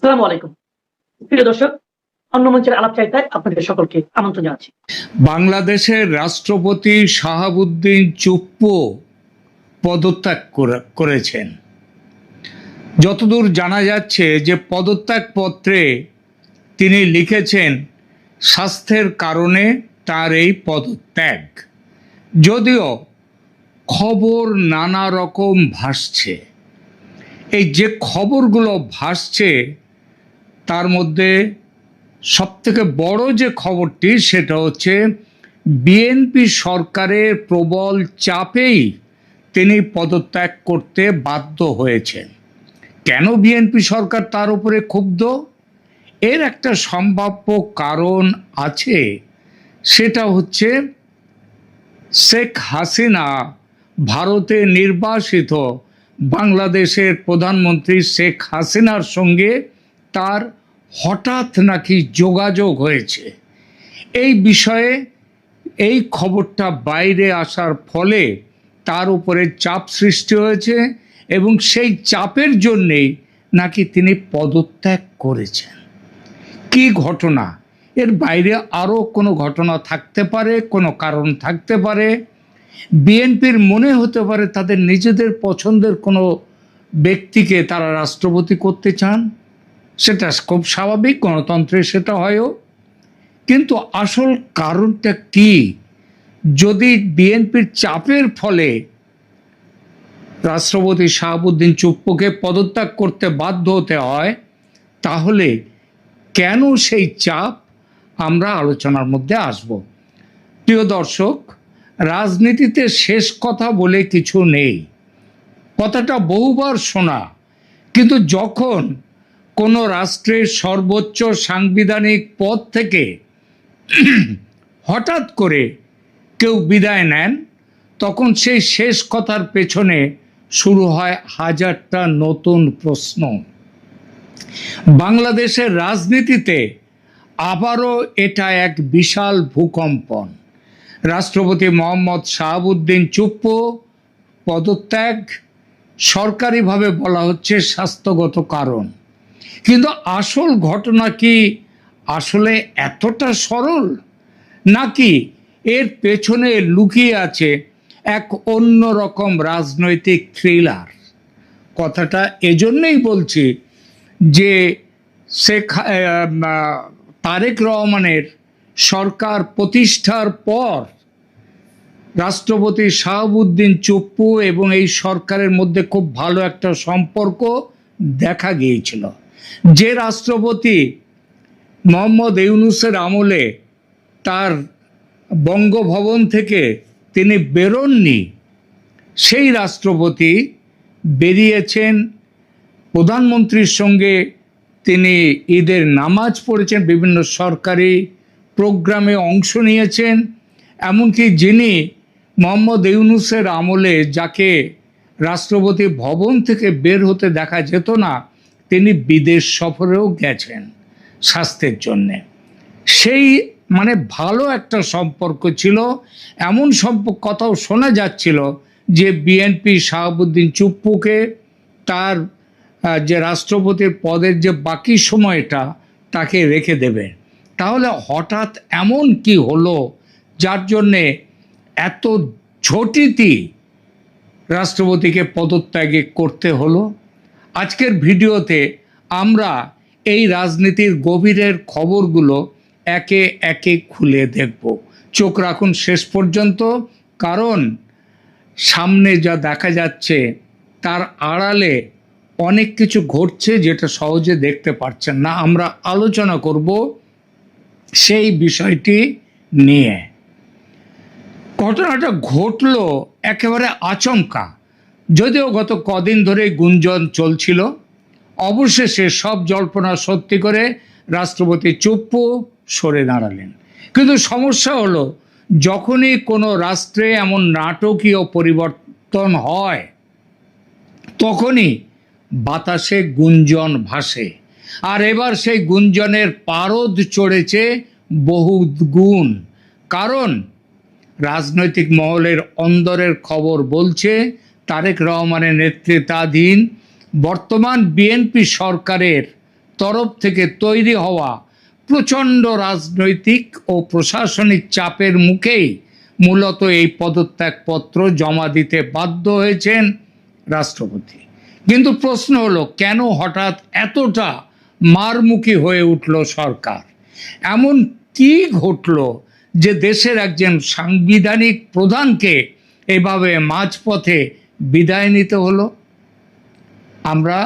আসসালামু আলাইকুম। প্রিয় দর্শক, অন্য মঞ্চের আলাপচারিতায় আপনাদের সকলকে আমন্ত্রণ জানাচ্ছি। বাংলাদেশের রাষ্ট্রপতি শাহাবুদ্দিন চুপ্পু পদত্যাগ করেছেন। যতদূর জানা যাচ্ছে যে পদত্যাগপত্রে তিনি লিখেছেন স্বাস্থ্যের কারণে তার এই পদত্যাগ। যদিও খবর নানা রকম ভাসছে, এই যে খবরগুলো ভাসছে তার মধ্যে সবথেকে বড় যে খবরটি সেটা হচ্ছে বিএনপি সরকারের প্রবল চাপেই তিনি পদত্যাগ করতে বাধ্য হয়েছেন। কেন বিএনপি সরকার তার উপরে ক্ষুব্ধ? এর একটা সম্ভাব্য কারণ আছে, সেটা হচ্ছে শেখ হাসিনা ভারতে নির্বাসিত বাংলাদেশের প্রধানমন্ত্রী শেখ হাসিনার সঙ্গে তার হঠাৎ নাকি যোগাযোগ হয়েছে। এই বিষয়ে এই খবরটা বাইরে আসার ফলে তার উপরে চাপ সৃষ্টি হয়েছে এবং সেই চাপের জন্যেই নাকি তিনি পদত্যাগ করেছেন। কি ঘটনা? এর বাইরে আরও কোনো ঘটনা থাকতে পারে, কোনো কারণ থাকতে পারে। বিএনপির মনে হতে পারে তাদের নিজেদের পছন্দের কোনো ব্যক্তিকে তারা রাষ্ট্রপতি করতে চান, সেটা খুব স্বাভাবিক, গণতন্ত্রে সেটা হয়ও। কিন্তু আসল কারণটা কি? যদি বিএনপির চাপের ফলে রাষ্ট্রপতি শাহাবুদ্দিন চুপ্পুকে পদত্যাগ করতে বাধ্য হতে হয়, তাহলে কেন সেই চাপ, আমরা আলোচনার মধ্যে আসব। প্রিয় দর্শক, রাজনীতিতে শেষ কথা বলে কিছু নেই, কথাটা বহুবার শোনা। কিন্তু যখন কোনো রাষ্ট্রের সর্বোচ্চ সাংবিধানিক পদ থেকে হঠাৎ করে কেউ বিদায় নেন, তখন সেই শেষ কথার পেছনে শুরু হয় হাজারটা নতুন প্রশ্ন। বাংলাদেশের রাজনীতিতে আবারও এটা এক বিশাল ভূকম্পন। রাষ্ট্রপতি মোহাম্মদ শাহাবুদ্দিন চুপ্পু পদত্যাগ, সরকারিভাবে বলা হচ্ছে স্বাস্থ্যগত কারণ। কিন্তু আসল ঘটনা কি আসলে এতটা সরল, নাকি এর পেছনে লুকিয়ে আছে এক অন্যরকম রাজনৈতিক থ্রিলার? কথাটা এজন্যই বলছি যে তারেক রহমানের সরকার প্রতিষ্ঠার পর রাষ্ট্রপতি শাহাবুদ্দিন চুপ্পু এবং এই সরকারের মধ্যে খুব ভালো একটা সম্পর্ক দেখা গিয়েছিল। যে রাষ্ট্রপতি মোহাম্মদ ইউনূসের আমলে তার বঙ্গভবন থেকে তিনি বেরোননি, সেই রাষ্ট্রপতি বেরিয়েছেন, প্রধানমন্ত্রীর সঙ্গে তিনি ঈদের নামাজ পড়েছেন, বিভিন্ন সরকারি প্রোগ্রামে অংশ নিয়েছেন। এমনকি যিনি মোহাম্মদ ইউনূসের আমলে যাকে রাষ্ট্রপতি ভবন থেকে বের হতে দেখা যেত না, তিনি বিদেশ সফরেও গেছেন স্বাস্থ্যের জন্যে। সেই ভালো একটা সম্পর্ক ছিল। এমন কথাও শোনা যাচ্ছিল যে বিএনপি শাহাবুদ্দিন চুপ্পুকে তার যে রাষ্ট্রপতির পদের যে বাকি সময়টা তাকে রেখে দেবে। তাহলে হঠাৎ এমন কি হলো যার জন্যে এত ঝটিতি রাষ্ট্রপতিকে পদত্যাগে করতে হলো? আজকের ভিডিওতে আমরা এই রাজনীতির গভীরের খবরগুলো একে একে খুলে দেখব। চোখ রাখুন শেষ পর্যন্ত, কারণ সামনে যা দেখা যাচ্ছে তার আড়ালে অনেক কিছু ঘটছে যেটা সহজে দেখতে পাচ্ছেন না। আমরা আলোচনা করব সেই বিষয়টি নিয়ে। ঘটনাটা ঘটলো একেবারে আচমকা, যদিও গত কদিন ধরে গুঞ্জন চলছিল। অবশেষে সব জল্পনা সত্যি করে রাষ্ট্রপতি চুপ্পু সরে দাঁড়ালেন। কিন্তু সমস্যা হলো, যখনই কোনো রাষ্ট্রে এমন নাটকীয় পরিবর্তন হয়, তখনই বাতাসে গুঞ্জন ভাসে। আর এবার সেই গুঞ্জনের পারদ চড়েছে বহু গুণ। কারণ রাজনৈতিক মহলের অন্দরের খবর বলছে তারেক রহমানের নেতৃত্বাধীন বর্তমান বিএনপি সরকারের তরফ থেকে তৈরি হওয়া প্রচণ্ড রাজনৈতিক ও প্রশাসনিক চাপের মুখেই মূলত এই পদত্যাগপত্র জমা দিতে বাধ্য হয়েছেন রাষ্ট্রপতি। কিন্তু প্রশ্ন হলো, কেন হঠাৎ এতটা মারমুখী হয়ে উঠল সরকার? এমন কি ঘটল যে দেশের একজন সাংবিধানিক প্রধানকে এভাবে মাঝপথে বিদায় নিতে হলো? আমরা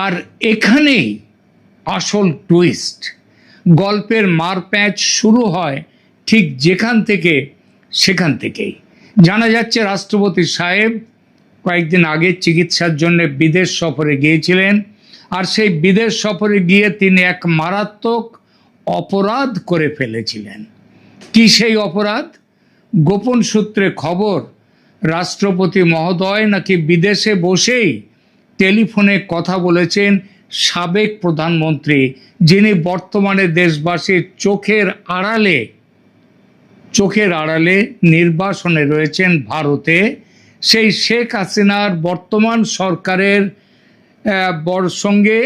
আর এখানেই আসল টুইস্ট। গল্পের মারপ্যাঁচ শুরু হয় ঠিক যেখান থেকে সেখান থেকেই। জানা যাচ্ছে রাষ্ট্রপতি সাহেব কয়েকদিন আগে চিকিৎসার জন্য বিদেশ সফরে গিয়েছিলেন, আর সেই বিদেশ সফরে গিয়ে তিনি এক মারাত্মক অপরাধ করে ফেলেছিলেন। কি সেই অপরাধ? গোপন সূত্রে খবর, রাষ্ট্রপতি মহোদয় নাকি বিদেশে বসেই টেলিফোনে কথা বলেছেন সাবেক প্রধানমন্ত্রী, যিনি বর্তমানে দেশবাসীর চোখের আড়ালে নির্বাসনে রয়েছেন ভারতে। সেই শেখ হাসিনার বর্তমান সরকারের সঙ্গে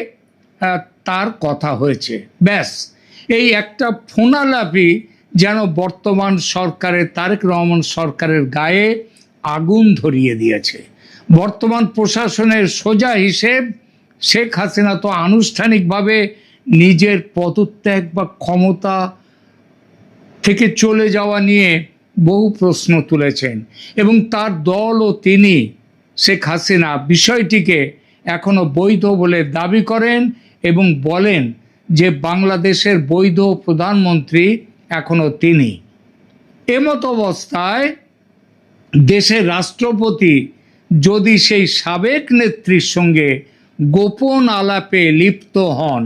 তার কথা হয়েছে। ব্যাস, এই একটা ফোনালাপি যেন বর্তমান সরকারের, তারেক রহমান সরকারের গায়ে আগুন ধরিয়ে দিয়েছে। বর্তমান প্রশাসনের সোজা হিসেব, শেখ হাসিনা তো আনুষ্ঠানিকভাবে নিজের পদত্যাগ বা ক্ষমতা থেকে চলে যাওয়া নিয়ে বহু প্রশ্ন তুলেছেন, এবং তার দল ও তিনি, শেখ হাসিনা, বিষয়টিকে এখনো বৈধ বলে দাবি করেন এবং বলেন যে বাংলাদেশের বৈধ প্রধানমন্ত্রী এখনো তিনি। এমত অবস্থায় দেশের রাষ্ট্রপতি যদি সেই সাবেক নেত্রীর সঙ্গে গোপন আলাপে লিপ্ত হন,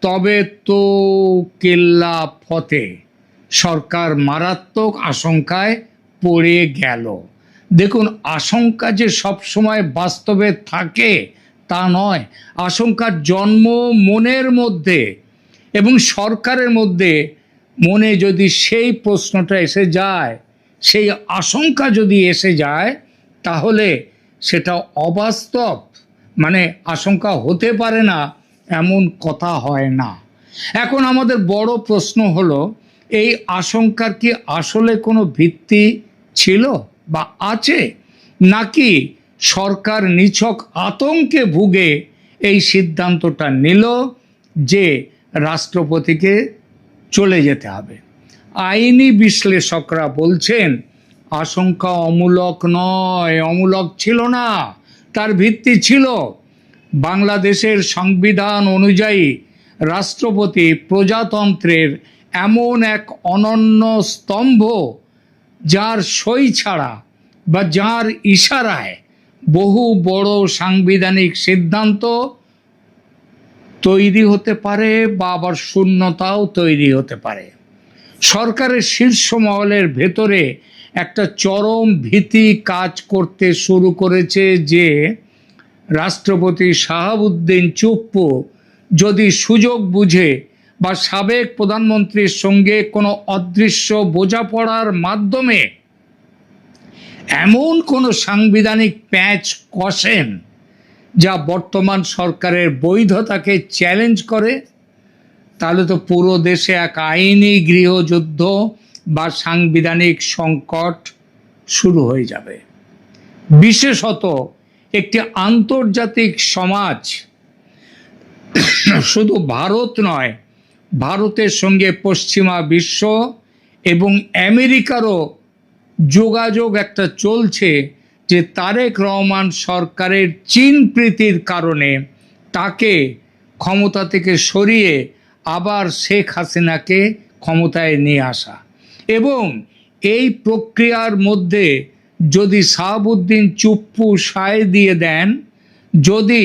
তবে তো কেল্লা ফতে, সরকার মারাত্মক আশঙ্কায় পড়ে গেল। দেখুন, আশঙ্কা যে সবসময় বাস্তবে থাকে তা নয়। আশঙ্কার জন্ম মনের মধ্যে, এবং সরকারের মধ্যে মনে যদি সেই প্রশ্নটা এসে যায়, সেই আশঙ্কা যদি এসে যায়, তাহলে সেটা অবাস্তব, মানে আশঙ্কা হতে পারে না এমন কথা হয় না। এখন আমাদের বড় প্রশ্ন হলো, এই আশঙ্কার কি আসলে কোনো ভিত্তি ছিল বা আছে, নাকি সরকার নিছক আতঙ্কে ভুগে এই সিদ্ধান্তটা নিল যে রাষ্ট্রপতিকে চলে যেতে হবে? আইনি বিশ্লেষকরা বলছেন আশঙ্কা অমূলক নয়, অমূলক ছিল না, তার ভিত্তি ছিল। বাংলাদেশের সংবিধান অনুযায়ী রাষ্ট্রপতি প্রজাতন্ত্রের এমন এক অনন্য স্তম্ভ, যার সই ছাড়া বা যার ইশারায় বহু বড় সাংবিধানিক সিদ্ধান্ত তৈরি হতে পারে বা আবার শূন্যতাও তৈরি হতে পারে। সরকারের শীর্ষ মহলের ভেতরে একটা চরম ভীতি কাজ করতে শুরু করেছে যে রাষ্ট্রপতি শাহাবুদ্দিন চুপ্পু যদি সুযোগ বুঝে বা সাবেক প্রধানমন্ত্রীর সঙ্গে কোনো অদৃশ্য বোঝাপড়ার মাধ্যমে এমন কোনো সাংবিধানিক প্যাঁচ কষেন যা বর্তমান সরকারের বৈধতাকে চ্যালেঞ্জ করে, তাহলে তো পুরো দেশে এক আইনি গৃহযুদ্ধ বা সাংবিধানিক সংকট শুরু হয়ে যাবে। বিশেষত একটি আন্তর্জাতিক সমাজ, শুধু ভারত নয়, ভারতের সঙ্গে পশ্চিমা বিশ্ব এবং আমেরিকারও যোগাযোগ একটা চলছে যে তারেক রহমান সরকারের চীন প্রীতির কারণে তাকে ক্ষমতা থেকে সরিয়ে আবার শেখ হাসিনাকে ক্ষমতায় নিয়ে আসা। এবং এই প্রক্রিয়ার মধ্যে যদি শাহাবুদ্দিন চুপ্পু সায় দিয়ে দেন, যদি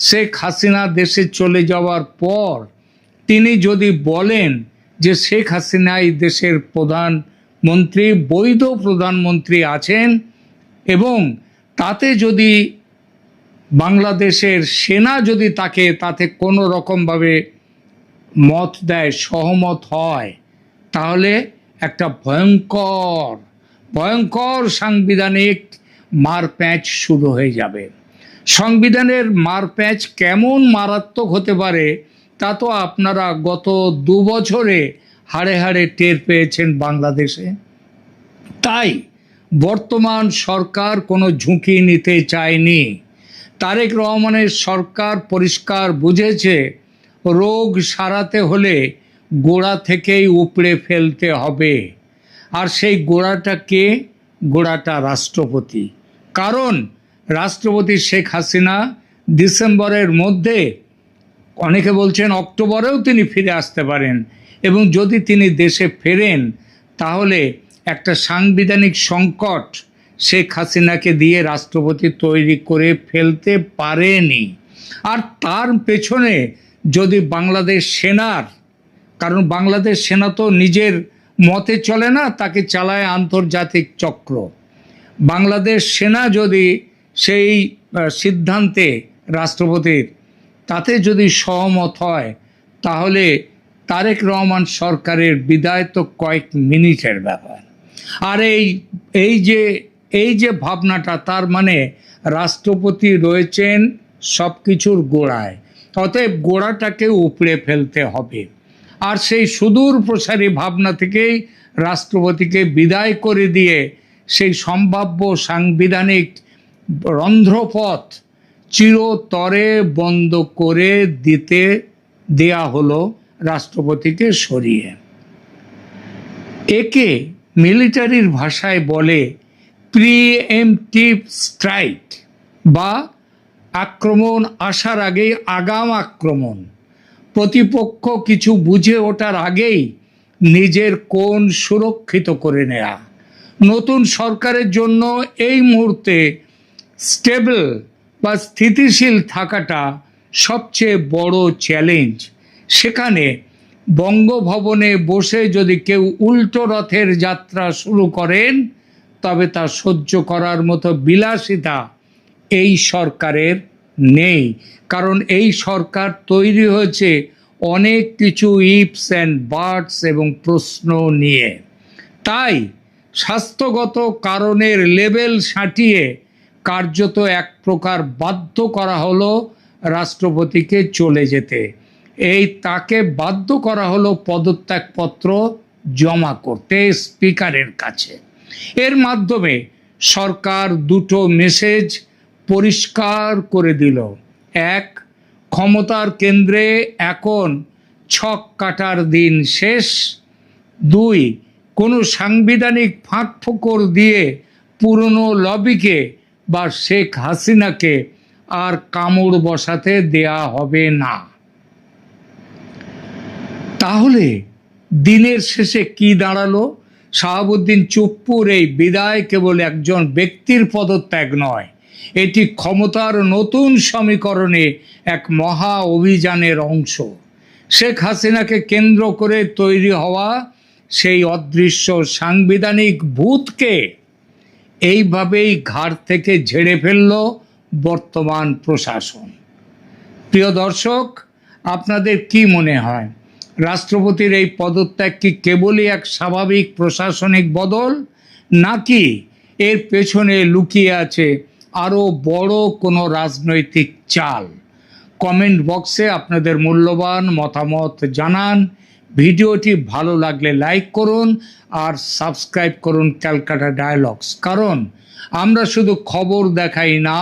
শেখ হাসিনা দেশে চলে যাওয়ার পর তিনি যদি বলেন যে শেখ হাসিনাই দেশের প্রধানমন্ত্রী, বৈধ প্রধানমন্ত্রী আছেন, এবং তাতে যদি বাংলাদেশের সেনা যদি তাতে কোনো রকমভাবে মত দেয়, সহমত হয়, তাহলে একটা ভয়ঙ্কর সাংবিধানিক মারপ্যাঁচ শুরু হয়ে যাবে। সংবিধানের মারপ্যাঁচ কেমন মারাত্মক হতে পারে তা তো আপনারা গত 2 বছরে হাড়ে হাড়ে টের পেয়েছেন বাংলাদেশে। তাই বর্তমান সরকার কোনো ঝুঁকি নিতে চায়নি। তারেক রহমানের সরকার পরিষ্কার বুঝেছে রোগ সারাতে হলে গোড়া থেকেই উপড়ে ফেলতে হবে। আর সেই গোড়াটা কে? গোড়াটা রাষ্ট্রপতি। কারণ রাষ্ট্রপতি শেখ হাসিনা ডিসেম্বরের মধ্যে, অনেকে বলছেন অক্টোবরেও তিনি ফিরে আসতে পারেন, এবং যদি তিনি দেশে ফেরেন তাহলে একটা সাংবিধানিক সংকট শেখ হাসিনাকে দিয়ে রাষ্ট্রপতি তৈরি করে ফেলতে পারেনি। আর তার পেছনে যদি বাংলাদেশ সেনার, কারণ বাংলাদেশ সেনা তো নিজের মতে চলে না, তাকে চালায় আন্তর্জাতিক চক্র, বাংলাদেশ সেনা যদি সেই সিদ্ধান্তে রাষ্ট্রপতির তাতে যদি সহমত হয় তাহলে তারেক রহমান সরকারের বিদায় তো কয়েক মিনিটের ব্যাপার। আর এই যে ভাবনাটা, তার মানে রাষ্ট্রপতি রয়েছেন সব কিছুর গোড়ায়, অতএব গোড়াটাকে উপড়ে ফেলতে হবে। আর সেই সুদূর প্রসারী ভাবনা থেকেই রাষ্ট্রপতিকে বিদায় করে দিয়ে সেই সম্ভাব্য সাংবিধানিক রন্ধ্রপথ চিরতরে বন্ধ করে দেয়া হলো রাষ্ট্রপতিকে সরিয়ে। একে মিলিটারির ভাষায় বলে প্রিএমপ্টিভ স্ট্রাইক, বা আক্রমণ আসার আগেই আগাম আক্রমণ। প্রতিপক্ষ কিছু বুঝে ওঠার আগেই নিজের কোণ সুরক্ষিত করে নেয়া। নতুন সরকারের জন্য এই মুহূর্তে স্টেবল বা স্থিতিশীল থাকাটা সবচেয়ে বড় চ্যালেঞ্জ। সেখানে বঙ্গভবনে বসে যদি কেউ উল্টো রথের যাত্রা শুরু করেন তবে তা সহ্য করার মতো বিলাসিতা এই সরকারের নেই। কারণ এই সরকার তৈরি হয়েছে অনেক কিছু ইফস অ্যান্ড বাটস এবং প্রশ্ন নিয়ে। তাই স্বাস্থ্যগত কারণের লেবেল সাঁটিয়ে কার্যত এক প্রকার বাধ্য করা হলো রাষ্ট্রপতিকে চলে যেতে। তাকে বাধ্য করা হলো পদত্যাগপত্র জমা করতে স্পিকারের কাছে। এর মাধ্যমে সরকার দুটো মেসেজ পরিষ্কার করে দিল। এক, ক্ষমতার কেন্দ্রে এখন ছক কাটার দিন শেষ। দুই, কোনো সাংবিধানিক ফাঁকফোকর দিয়ে পুরনো লবিকে বা শেখ হাসিনাকে আর কামড় বসাতে দেয়া হবে না। তাহলে দিনের শেষে কি দাঁড়ালো? শাহাবুদ্দিন চুপ্পুর এই বিদায় কেবল একজন ব্যক্তির পদত্যাগ নয়, এটি ক্ষমতার নতুন সমীকরণে এক মহা অভিযানের অংশ। শেখ হাসিনাকে কেন্দ্র করে তৈরি হওয়া সেই অদৃশ্য সাংবিধানিক ভূতকে এইভাবেই ঘাড় থেকে ঝেড়ে ফেলল বর্তমান প্রশাসন। প্রিয় দর্শক, আপনাদের কি মনে হয় রাষ্ট্রপতির এই পদত্যাগ কি কেবলই এক স্বাভাবিক প্রশাসনিক বদল, নাকি এর পেছনে লুকিয়ে আছে আরও বড় কোনো রাজনৈতিক চাল? কমেন্ট বক্সে আপনাদের মূল্যবান মতামত জানান। ভিডিওটি ভালো লাগলে লাইক করুন আর সাবস্ক্রাইব করুন ক্যালকাটা ডায়ালগস। কারণ আমরা শুধু খবর দেখাই না,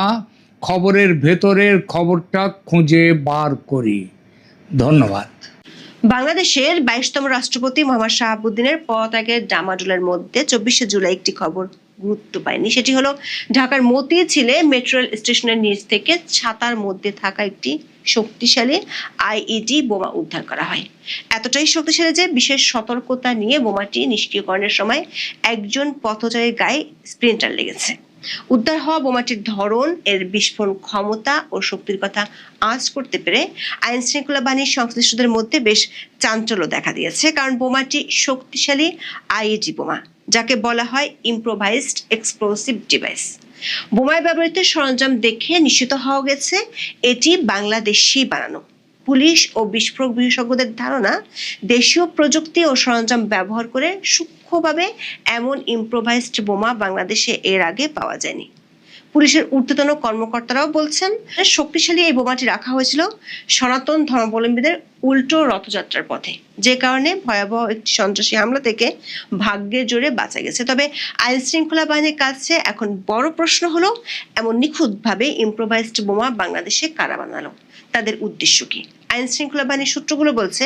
খবরের ভেতরের খবরটা খুঁজে বার করি। ধন্যবাদ। বাংলাদেশের 22তম রাষ্ট্রপতি মোহাম্মদ শাহাবুদ্দিনের পদত্যাগের ডামাডোলের মধ্যে 24শে জুলাই একটি খবর গুরুত্ব পায়নি। সেটি হলো ঢাকার মতিঝিলে মেট্রো রেল স্টেশনের নিচ থেকে ছাতার মধ্যে থাকা একটি শক্তিশালী আইইডি বোমা উদ্ধার করা হয়। এতটাই শক্তিশালী যে বিশেষ সতর্কতা নিয়ে বোমাটি নিষ্ক্রিয়করণের সময় একজন পথচারীর গায়ে স্প্লিন্টার লেগেছে। উদ্ধার হওয়া বোমাটির ধরন, এর বিস্ফোরণ ক্ষমতা ও শক্তির কথা আঁচ করতে পেরে আইন শৃঙ্খলা বাহিনীর সংশ্লিষ্টদের মধ্যে বেশ চাঞ্চল্য দেখা দিয়েছে। কারণ বোমাটি শক্তিশালী আইইডি বোমা, যাকে বলা হয় ইম্প্রোভাইজড এক্সপ্লোসিভ ডিভাইস। বোমায় ব্যবহৃত সরঞ্জাম দেখে নিশ্চিত হওয়া গেছে এটি বাংলাদেশি বানানো। পুলিশ ও বিস্ফোরক বিশেষজ্ঞদের ধারণা, দেশীয় প্রযুক্তি ও সরঞ্জাম ব্যবহার করে সূক্ষ্মভাবে এমন ইম্প্রোভাইজড বোমা বাংলাদেশে এর আগে পাওয়া যায়নি। পুলিশের ঊর্ধ্বতন কর্মকর্তারাও বলছেন শক্তিশালী এই বোমাটি রাখা হয়েছিল সনাতন ধর্মাবলম্বীদের উল্টো রথযাত্রার পথে, যে কারণে ভয়াবহ একটি সন্ত্রাসী হামলা থেকে ভাগ্যের জোরে বাঁচা গেছে। তবে আইন শৃঙ্খলা বাহিনীর কাছে এখন বড় প্রশ্ন হলো, এমন নিখুঁতভাবে ইম্প্রোভাইজড বোমা বাংলাদেশে কারা বানালো, তাদের উদ্দেশ্য কি? আইন শৃঙ্খলা বাহিনীর সূত্রগুলো বলছে,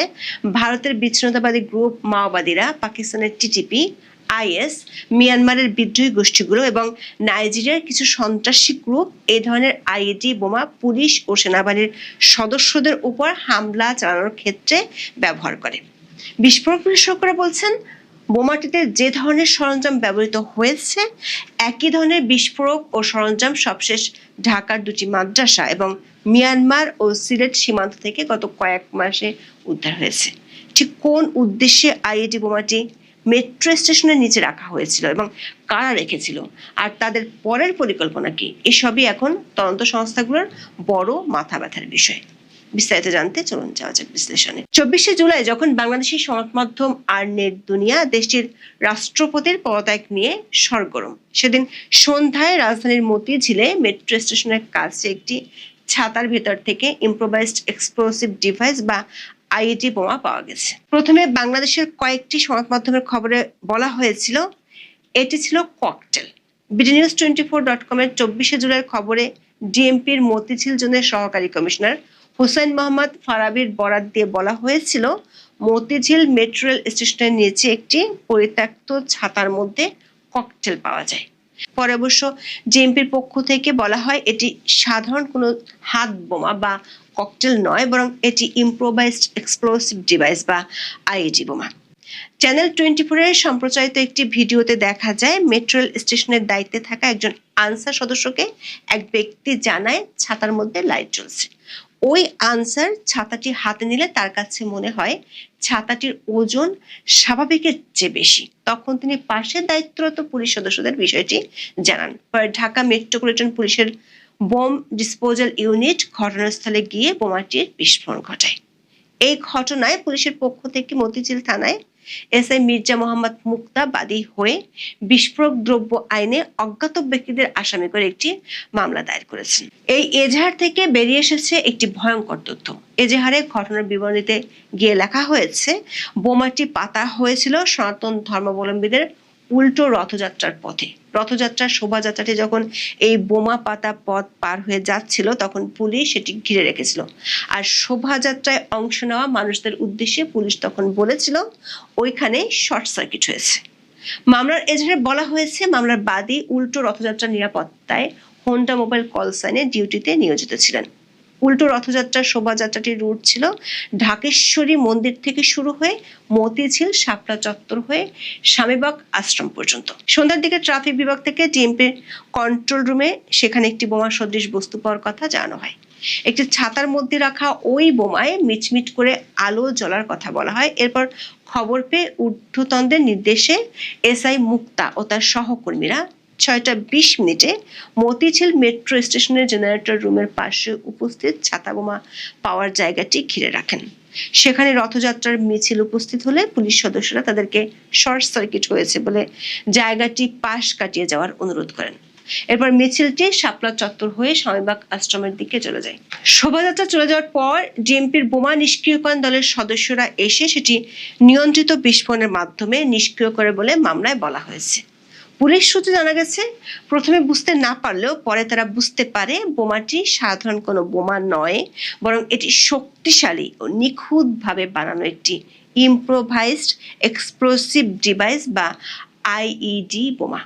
ভারতের বিচ্ছিন্নতাবাদী গ্রুপ মাওবাদীরা, পাকিস্তানের টিটিপি, আইএস, মিয়ানমারের বিদ্রোহী গোষ্ঠীগুলো এবং নাইজেরিয়ার কিছু সন্ত্রাসী গ্রুপ এই ধরনের আইইডি বোমা পুলিশ ও সেনাবাহিনীর সদস্যদের উপর হামলা চালানোর ক্ষেত্রে ব্যবহার করে। বিস্ফোরক বিশেষজ্ঞরা বলছেন, বোমাটিতে যে ধরনের সরঞ্জাম ব্যবহৃত হয়েছে একই ধরনের বিস্ফোরক ও সরঞ্জাম সবশেষ ঢাকার দুটি মাদ্রাসা এবং মিয়ানমার ও সিলেট সীমান্ত থেকে গত কয়েক মাসে উদ্ধার হয়েছে। ঠিক কোন উদ্দেশ্যে আইইডি বোমাটি মেট্রো স্টেশনের নিচে রাখা হয়েছিল এবং কারা রেখেছিল, আর তাদের পরের পরিকল্পনা কি, এসবই এখন তদন্ত সংস্থাগুলোর বড় মাথা ব্যথার বিষয়। বিস্তারিত জানতে চলুন যাওয়া যাক বিশ্লেষণে। 24শে জুলাই যখন বাংলাদেশের সংবাদ মাধ্যম আর নেট দুনিয়া দেশটির রাষ্ট্রপতির পদত্যাগ নিয়ে সরগরম, সেদিন সন্ধ্যায় রাজধানীর মতিঝিলে মেট্রো স্টেশনের কাছে একটি ছাতার ভেতর থেকে ইম্প্রোভাইজড এক্সপ্লোসিভ ডিভাইস বা আইইডি বোমা পাওয়া গেছে। প্রথমে বাংলাদেশের কয়েকটি সংবাদ মাধ্যমের খবরে বলা হয়েছিল এটি ছিল ককটেল। bdnews24.com এর 24শে জুলাইয়ের খবরে ডিএমপির মতিঝিল জোনের সহকারী কমিশনার হোসেন মোহাম্মদ ফারাবির বরাত দিয়ে বলা হয়েছিল, মতিঝিল মেট্রো রেল স্টেশনের নিচে একটি পরিত্যক্ত ছাতার মধ্যে ককটেল পাওয়া যায়। পরে অবশ্য ডিএমপির পক্ষ থেকে বলা হয় এটি সাধারণ কোনো হাত বোমা বা ককটেল নয়, বরং এটি ইম্প্রোভাইজড এক্সপ্লোসিভ ডিভাইস বা আইইডি বোমা। চ্যানেল 24 এর সম্প্রচারিত একটি ভিডিওতে দেখা যায় মেট্রো রেল স্টেশনের দায়িত্বে থাকা একজন আনসার সদস্যকে এক ব্যক্তি জানায় ছাতার মধ্যে লাইট জ্বলছে। ওই আনসার ছাতাটি হাতে নিলে তার কাছে মনে হয় ছাতাটির ওজন স্বাভাবিকের চেয়ে বেশি। তখন তিনি পাশে দায়িত্বরত পুলিশ সদস্যদের বিষয়টি জানান। পরে ঢাকা মেট্রোপলিটন পুলিশের বোম ডিসপোজাল ইউনিট ঘটনাস্থলে গিয়ে বোমাটির বিস্ফোরণ ঘটায়। এই ঘটনায় পুলিশের পক্ষ থেকে মতিঝিল থানায় এসআই মির্জা মোহাম্মদ মুক্তা বাদী হয়ে বিস্ফোরক দ্রব্য আইনে অজ্ঞাত ব্যক্তিদের আসামি করে একটি মামলা দায়ের করেছেন। এই এজাহার থেকে বেরিয়ে এসেছে একটি ভয়ঙ্কর তথ্য। এজাহারে ঘটনার বিবরণীতে গিয়ে লেখা হয়েছে, বোমাটি পাতা হয়েছিল সনাতন ধর্মাবলম্বীদের উল্টো রথযাত্রার পথে। রথযাত্রার শোভাযাত্রাটি যখন এই বোমা পাতা পথ পার হয়ে যাচ্ছিল তখন পুলিশ সেটি ঘিরে রেখেছিল, আর শোভাযাত্রায় অংশ নেওয়া মানুষদের উদ্দেশ্যে পুলিশ তখন বলেছিল ওইখানে শর্ট সার্কিট হয়েছে। মামলার এজাহারে বলা হয়েছে, মামলার বাদী উল্টো রথযাত্রার নিরাপত্তায় হোন্ডা মোবাইল কল সাইনে ডিউটিতে নিয়োজিত ছিলেন। উল্টো রথযাত্রার শোভাযাত্রাটির রুট ছিল ঢাকেশ্বরী মন্দির থেকে শুরু হয়ে মতিঝিল শাপলা চত্বর হয়ে স্বামীবাগ আশ্রম পর্যন্ত। সন্ধ্যার দিকে ট্রাফিক বিভাগ থেকে ডিএমপির কন্ট্রোল রুমে সেখানে একটি বোমা সদৃশ বস্তু পাওয়ার কথা জানানো হয়। একটি ছাতার মধ্যে রাখা ওই বোমায় মিটমিট করে আলো জ্বলার কথা বলা হয়। এরপর খবর পেয়ে ঊর্ধ্বতনদের নির্দেশে এসআই মুক্তা ও তার সহকর্মীরা 6:20 মতিঝিল মেট্রো স্টেশনের জেনারেটর রুমের পাশে উপস্থিত ছাতা বোমা পাওয়ার জায়গাটি ঘিরে রাখেন। সেখানে রথযাত্রার মিছিল উপস্থিত হলে পুলিশ সদস্যরা তাদেরকে শর্ট সার্কিট হয়েছে বলে জায়গাটি পাশ কাটিয়ে যাওয়ার অনুরোধ করেন। এরপর মিছিলটি শাপলা চত্বর হয়ে স্বামীবাগ আশ্রমের দিকে চলে যায়। শোভাযাত্রা চলে যাওয়ার পর ডিএমপির বোমা নিষ্ক্রিয়করণ দলের সদস্যরা এসে সেটি নিয়ন্ত্রিত বিস্ফোরণের মাধ্যমে নিষ্ক্রিয় করে বলে মামলায় বলা হয়েছে। পুলিশ সূত্রে জানা গেছে, প্রথমে বুঝতে না পারলেও পরে তারা বুঝতে পারে বোমাটি সাধারণ কোনো বোমা নয়, বরং এটি শক্তিশালী ও নিখুঁতভাবে বানানো একটি ইম্প্রোভাইজড এক্সপ্লোসিভ ডিভাইস বা আইইডি বোমা।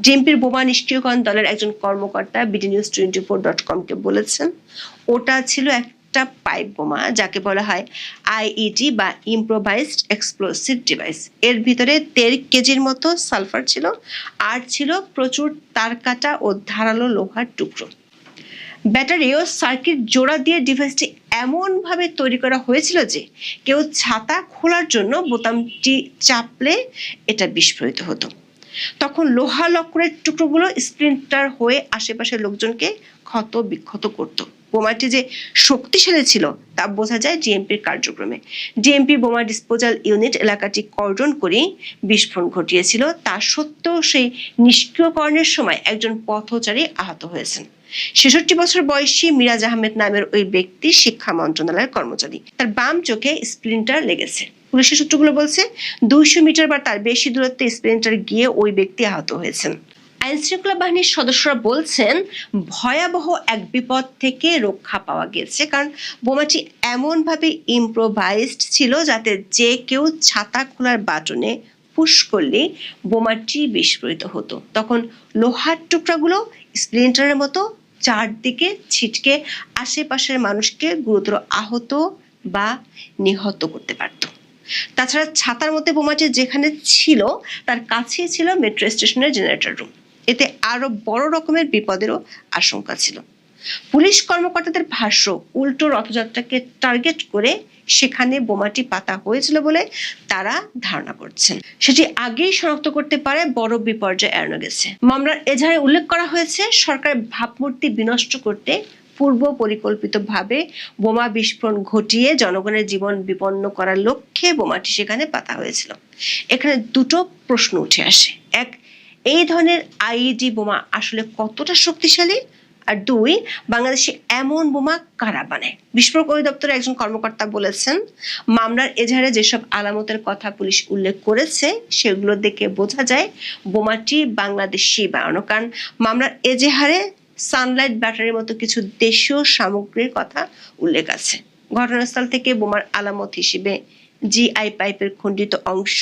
ডিএমপির বোমা নিষ্ক্রিয়করণ দলের একজন কর্মকর্তা bdnews24.com কে বলেছেন, ওটা ছিল একটা পাইপ বোমা, যাকে বলা হয় আইইডি বা ইম্প্রোভাইজড এক্সপ্লোসিভ ডিভাইস। এর ভিতরে 13 কেজির মতো সালফার ছিল, আর ছিল প্রচুর তারকাটা ও ধারালো লোহার টুকরো। ব্যাটারি ও সার্কিট জোড়া দিয়ে ডিভাইসটি এমন ভাবে তৈরি করা হয়েছিল যে কেউ ছাতা খোলার জন্য বোতামটি চাপলে এটা বিস্ফোরিত হতো। তখন লোহা লক্করের টুকরোগুলো স্প্লিন্টার হয়ে আশেপাশের লোকজনকে ক্ষত বিক্ষত করত। বোমাটি যে শক্তিশালী ছিল তা বোঝা যায় ডিএমপির কার্যক্রমে। ডিএমপি বোমা ডিসপোজাল ইউনিট এলাকাটি কর্ডন করে বিস্ফোরণ ঘটিয়েছিল। তা সত্ত্বেও সেই নিষ্ক্রিয়করণের সময় একজন পথচারী আহত হয়েছেন। ৬৬ বছর বয়সী মিরাজ আহমেদ নামের ওই ব্যক্তি শিক্ষা মন্ত্রণালয়ের কর্মচারী। তার বাম চোখে স্প্লিন্টার লেগেছে। পুলিশের সূত্রগুলো বলছে ২০০ মিটার বা তার বেশি দূরত্বে স্প্লিন্টার গিয়ে ওই ব্যক্তি আহত হয়েছেন। আইন শৃঙ্খলা বাহিনীর সদস্যরা বলছেন ভয়াবহ এক বিপদ থেকে রক্ষা পাওয়া গেছে, কারণ বোমাটি এমনভাবে ইম্প্রোভাইজড ছিল যাতে যে কেউ ছাতা খোলার বাটনে পুশ করলে বোমাটি বিস্ফোরিত হতো। তখন লোহার টুকরাগুলো স্প্লিন্টারের মতো চারদিকে ছিটকে আশেপাশের মানুষকে গুরুতর আহত বা নিহত করতে পারত। তাছাড়া ছাতার মধ্যে বোমাটি যেখানে ছিল তার কাছেই ছিল মেট্রো স্টেশনের জেনারেটর রুম। এতে আরো বড় রকমের বিপদেরও আশঙ্কা ছিল। পুলিশ কর্মকর্তাদের ভাষ্য, উল্টো রথযাত্রাকে টার্গেট করে সেখানে বোমাটি পাতা হয়েছিল বলে তারা ধারণা করছেন। সেটি আগেই শনাক্ত করতে পারে বড় বিপর্যয় এড়ানো গেছে। মামলার এজাহারে উল্লেখ করা হয়েছে সরকারের ভাবমূর্তি বিনষ্ট করতে পূর্ব পরিকল্পিতভাবে বোমা বিস্ফোরণ ঘটিয়ে জনগণের জীবন বিপন্ন করার লক্ষ্যে বোমাটি সেখানে পাতা হয়েছিল। এখানে দুটো প্রশ্ন উঠে আসে। এক, এই ধরনের আইইডি বোমা আসলে কতটা শক্তিশালী? আর দুই, বাংলাদেশে এমন বোমা কারা বানায়? বিস্ফোরক অধিদপ্তরের একজন কর্মকর্তা বলেছেন, মামলার এজাহারে যেসব আলামতের কথা পুলিশ উল্লেখ করেছে সেগুলো দেখে বোঝা যায় বোমাটি বাংলাদেশি বানানো। কারণ মামলার এজাহারে সানলাইট ব্যাটারির মতো কিছু দেশীয় সামগ্রীর কথা উল্লেখ আছে। ঘটনাস্থল থেকে বোমার আলামত হিসেবে জিআই পাইপের খণ্ডিত অংশ,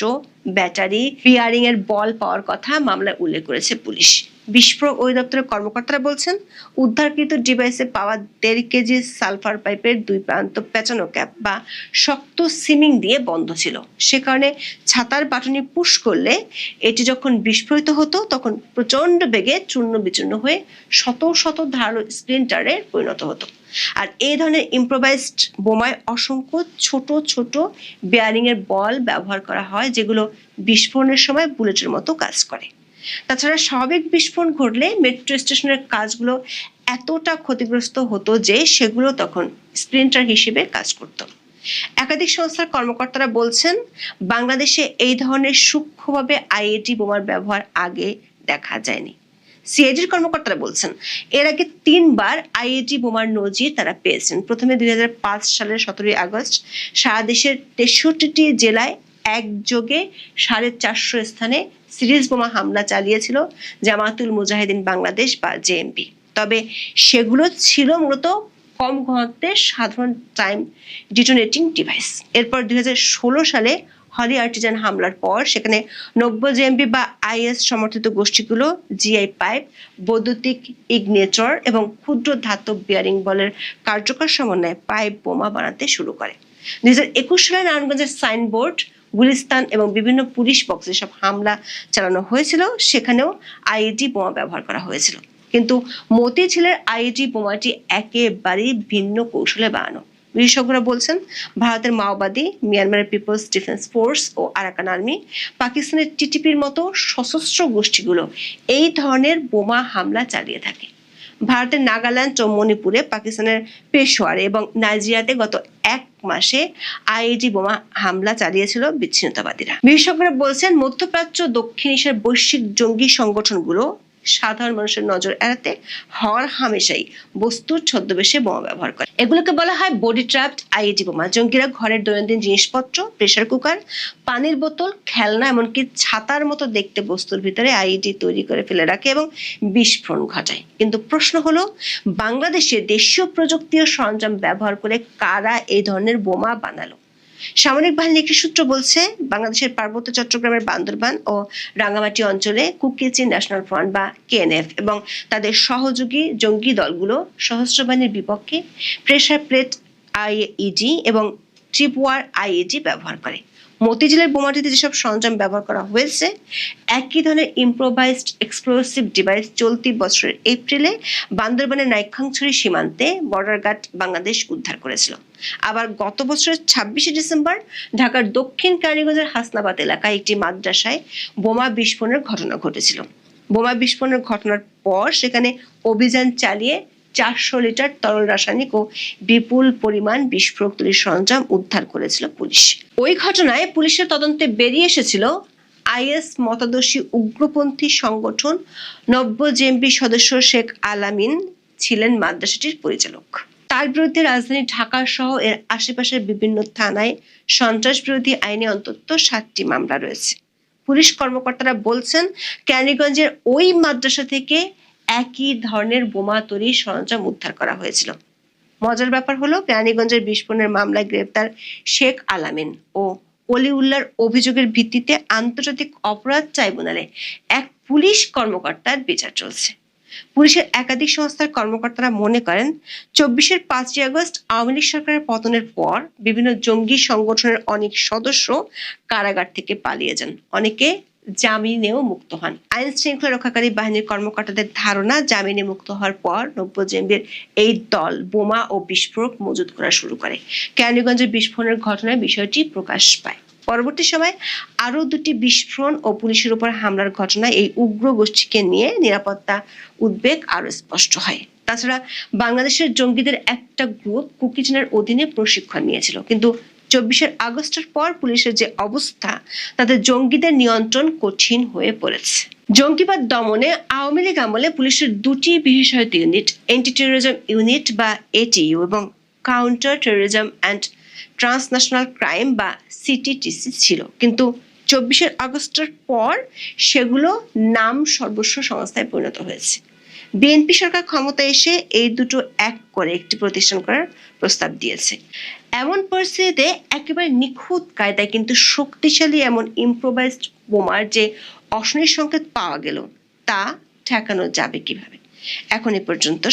ব্যাটারি, বিয়ারিং এর বল পাওয়ার কথা মামলায় উল্লেখ করেছে পুলিশ। বিস্ফোরক অধিদপ্তরের কর্মকর্তারা বলছেন, উদ্ধারকৃত ডিভাইসে পাওয়া ১.৫ কেজি সালফার পাইপের দুই প্রান্ত পেঁচানো ক্যাপ বা শক্ত সিমিং দিয়ে বন্ধ ছিল। সে কারণে ছাতার বাটনে পুশ করলে এটি যখন বিস্ফোরিত হতো তখন প্রচন্ড বেগে চূর্ণ বিচূর্ণ হয়ে শত শত ধারালো স্প্লিন্টারে পরিণত হতো। আর এই ধরনের ইম্প্রোভাইজড বোমায় অসংখ্য ছোট ছোট বেয়ারিং এর বল ব্যবহার করা হয়, যেগুলো বিস্ফোরণের সময় বুলেটের মতো কাজ করে। তাছাড়া স্বাভাবিক বিস্ফোরণ ঘটলে মেট্রো স্টেশনের কাজগুলো এতটা ক্ষতিগ্রস্ত হতো যে সেগুলো তখন স্প্লিন্টার হিসেবে কাজ করত। একাধিক সংস্থার কর্মকর্তারা বলছেন, বাংলাদেশে এই ধরনের সূক্ষ্মভাবে আইইডি বোমার ব্যবহার আগে দেখা যায়নি। সিআইডির কর্মকর্তারা বলছেন, এর আগে ৩ বার আইইডি বোমার নজির তারা পেয়েছেন। প্রথমে ২০০৫ সালের ১৭ই আগস্ট সারা দেশের ৬৩টি জেলায় একযোগে ৪৫০ স্থানে সিরিজ বোমা হামলা চালিয়েছিল জামাতুল মুজাহিদিন বাংলাদেশ বা জেএমবি। তবে সেগুলো ছিল মূলত কম ঘনত্বের সাধারণ টাইম ডিটোনেটিং ডিভাইস। এরপর ২০১৬ সালে হলি আর্টিজান হামলার পর সেখানে ৯০ জেএমবি বা আইএস সমর্থিত গোষ্ঠীগুলো জিআই পাইপ, বৈদ্যুতিক ইগনেটর এবং ক্ষুদ্র ধাতব বিয়ারিং বলের কার্যকর সমন্বয়ে পাইপ বোমা বানাতে শুরু করে। ২০২১ সালে নারায়ণগঞ্জের সাইনবোর্ড, গুলিস্তান এবং বিভিন্ন পুলিশ বক্সে সব হামলা চালানো হয়েছিল। সেখানেও আইইডি বোমা ব্যবহার করা হয়েছিল, কিন্তু মতিঝিলের আইইডি বোমাটি একেবারেই ভিন্ন কৌশলে বানানো। বিশেষজ্ঞরা বলছেন, ভারতের মাওবাদী, মিয়ানমারের পিপলস ডিফেন্স ফোর্স ও আরাকান আর্মি, পাকিস্তানের টিটিপির মতো সশস্ত্র গোষ্ঠীগুলো এই ধরনের বোমা হামলা চালিয়ে থাকে। ভারতের নাগাল্যান্ড ও মণিপুরে, পাকিস্তানের পেশোয়ারে এবং নাইজেরিয়াতে গত ১ মাসে আইইডি বোমা হামলা চালিয়েছিল বিচ্ছিন্নতাবাদীরা। বিশেষজ্ঞরা বলছেন, মধ্যপ্রাচ্য, দক্ষিণ এশিয়ার বৈশ্বিক জঙ্গি সংগঠনগুলো সাধারণ মানুষের নজর এড়াতে হর হামেশাই বস্তুর ছদ্মবেশে বোমা ব্যবহার করে। এগুলোকে বলা হয় বডি ট্র্যাপড আইইডি বোমা। জঙ্গিরা ঘরের দৈনন্দিন জিনিসপত্র, প্রেসার কুকার, পানির বোতল, খেলনা, এমনকি ছাতার মতো দেখতে বস্তুর ভিতরে আইইডি তৈরি করে ফেলে রাখে এবং বিস্ফোরণ ঘটায়। কিন্তু প্রশ্ন হলো, বাংলাদেশে দেশীয় প্রযুক্তি ও সরঞ্জাম ব্যবহার করে কারা এই ধরনের বোমা বানালো? সামরিক বাহিনীর একটি সূত্র বলছে, বাংলাদেশের পার্বত্য চট্টগ্রামের বান্দরবান ও রাঙ্গামাটি অঞ্চলে কুকিচিন ন্যাশনাল ফ্রন্ট বা কেএনএফ এবং তাদের সহযোগী জঙ্গি দলগুলো সশস্ত্র বাহিনীর বিপক্ষে প্রেসার প্লেট আইইডি এবং ট্রিপওয়ার আইইডি ব্যবহার করে। মতিঝিলের বোমাটিতে যেসব সরঞ্জাম ব্যবহার করা হয়েছে, একই ধরনের ইম্প্রোভাইজড এক্সপ্লোসিভ ডিভাইস চলতি বছরের এপ্রিলে বান্দরবানের নাইক্ষ্যংছড়ি সীমান্তে বর্ডার গার্ড বাংলাদেশ উদ্ধার করেছিল। আবার গত বছরের ২৬শে ডিসেম্বর ঢাকার দক্ষিণ কেরানীগঞ্জের হাসনাবাদ এলাকায় একটি মাদ্রাসায় বোমা বিস্ফোরণের ঘটনা ঘটেছিল। বোমা বিস্ফোরণের ঘটনার পর সেখানে অভিযান চালিয়ে 400 লিটার তরল রাসায়নিক ও বিপুল পরিমাণ বিস্ফোরক তৈরির সরঞ্জাম উদ্ধার করেছিল পুলিশ। ওই ঘটনায় পুলিশের তদন্তে বেরিয়ে এসেছিল আইএস মতাদর্শী উগ্রপন্থী সংগঠন নব্য জেএমবি সদস্য শেখ আলামিন ছিলেন মাদ্রাসাটির পরিচালক। তার বিরুদ্ধে রাজধানী ঢাকা সহ এর আশেপাশের বিভিন্ন থানায় সন্ত্রাস বিরোধী আইনে অন্তত 7টি মামলা রয়েছে। পুলিশ কর্মকর্তারা বলছেন, কেরানীগঞ্জের ওই মাদ্রাসা থেকে একই ধরনের বোমা তৈরির সরঞ্জাম উদ্ধার করা হয়েছিল। মজার ব্যাপার হলো, কেরানীগঞ্জের বিস্ফোরণের মামলায় গ্রেপ্তার শেখ আলামিন ও অলিউল্লাহর অভিযোগের ভিত্তিতে আন্তর্জাতিক অপরাধ ট্রাইব্যুনালে এক পুলিশ কর্মকর্তার বিচার চলছে। পুলিশের একাধিক সংস্থার কর্মকর্তারা মনে করেন, 24-এর 5ই আগস্ট আওয়ামী লীগ সরকারের পতনের পর বিভিন্ন জঙ্গি সংগঠনের অনেক সদস্য কারাগার থেকে পালিয়ে যান, অনেকে জামিনেও মুক্ত হন। আইন শৃঙ্খলা রক্ষাকারী বাহিনীর কর্মকর্তাদের ধারণা, জামিনে মুক্ত হওয়ার পর নব্য জেএমবির এই দল বোমা ও বিস্ফোরক মজুত করা শুরু করে। কেরানীগঞ্জের বিস্ফোরণের ঘটনায় বিষয়টি প্রকাশ পায়। পরবর্তী সময় আরো 2টি বিস্ফোরণ ও পুলিশের উপর হামলার ঘটনায় এই উগ্র গোষ্ঠীকে নিয়ে নিরাপত্তা উদ্বেগ আরো স্পষ্ট হয়। তাছাড়া বাংলাদেশের জঙ্গিদের একটা গ্রুপ কুকিজনের অধীনে প্রশিক্ষণ নিয়েছিল, কিন্তু 24 আগস্টের পর পুলিশের যে অবস্থা, তাতে জঙ্গিদের নিয়ন্ত্রণ কঠিন হয়ে পড়েছে। জঙ্গিবাদ দমনে আওয়ামী লীগ আমলে পুলিশের 2টি বিশেষায়িত ইউনিট, অ্যান্টি টেরোরিজম ইউনিট বা এটিইউ এবং counter terrorism and transnational crime বা সিটিটিসি ছিল, কিন্তু 24 আগস্টের পর সেগুলো নাম সর্বস্ব সংস্থায় পরিণত হয়েছে। বিএনপি সরকার ক্ষমতায় এসে এই দুটো এক করে একটি প্রতিষ্ঠান করার প্রস্তাব দিয়েছে। এমন পরিস্থিতিতে একেবারে নিখুঁত কায়দায় কিন্তু শক্তিশালী এমন ইম্প্রোভাইজড বোমার যে অশনির সংকেত পাওয়া গেল, তা ঠেকানো যাবে কিভাবে? এখন এ পর্যন্ত।